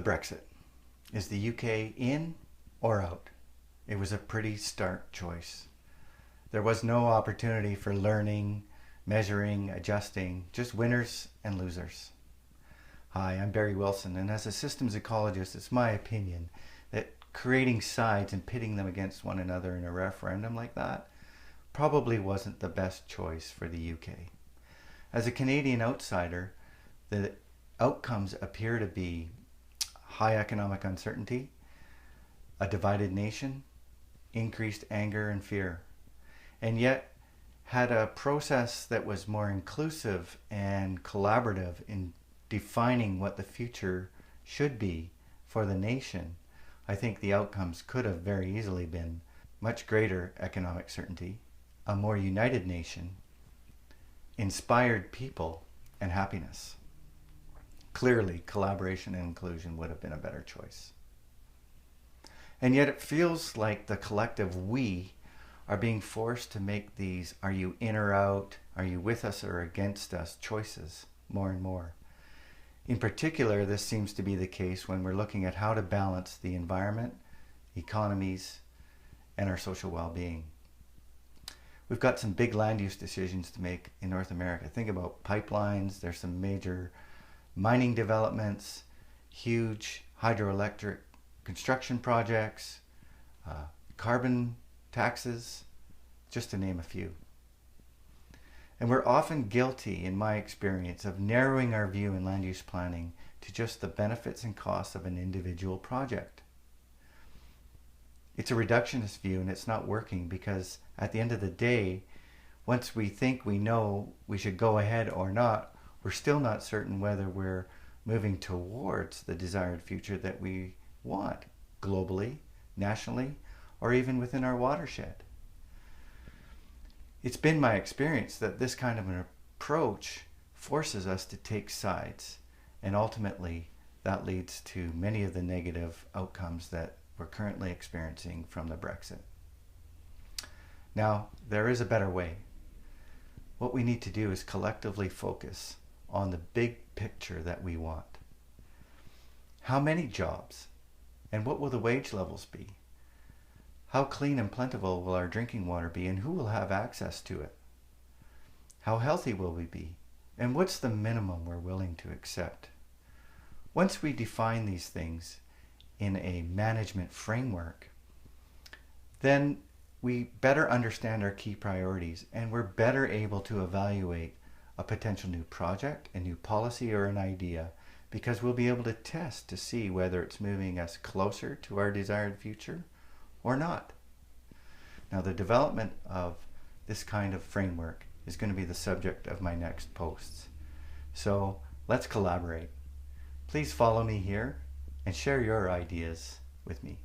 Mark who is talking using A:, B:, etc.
A: Brexit. Is the UK in or out? It was a pretty stark choice. There was no opportunity for learning, measuring, adjusting, just winners and losers. Hi, I'm Barry Wilson, and as a systems ecologist, it's my opinion that creating sides and pitting them against one another in a referendum like that probably wasn't the best choice for the UK. As a Canadian outsider, the outcomes appear to be high economic uncertainty, a divided nation, increased anger and fear, and yet had a process that was more inclusive and collaborative in defining what the future should be for the nation. I think the outcomes could have very easily been much greater economic certainty, a more united nation, inspired people, and happiness. Clearly, collaboration and inclusion would have been a better choice. And yet it feels like the collective we are being forced to make these are you in or out, are you with us or against us choices more and more. In particular, this seems to be the case when we're looking at how to balance the environment, economies, and our social well-being. We've got some big land use decisions to make in North America. Think about pipelines. There's some major mining developments, huge hydroelectric construction projects, carbon taxes, just to name a few. And we're often guilty, in my experience, of narrowing our view in land use planning to just the benefits and costs of an individual project. It's a reductionist view, and it's not working because at the end of the day, once we think we know we should go ahead or not, we're still not certain whether we're moving towards the desired future that we want globally, nationally, or even within our watershed. It's been my experience that this kind of an approach forces us to take sides, and ultimately that leads to many of the negative outcomes that we're currently experiencing from the Brexit. Now, there is a better way. What we need to do is collectively focus on the big picture that we want. How many jobs? And what will the wage levels be? How clean and plentiful will our drinking water be, and who will have access to it? How healthy will we be? And what's the minimum we're willing to accept? Once we define these things in a management framework, then we better understand our key priorities, and we're better able to evaluate a potential new project, a new policy, or an idea, because we'll be able to test to see whether it's moving us closer to our desired future or not. Now, the development of this kind of framework is going to be the subject of my next posts. So let's collaborate. Please follow me here and share your ideas with me.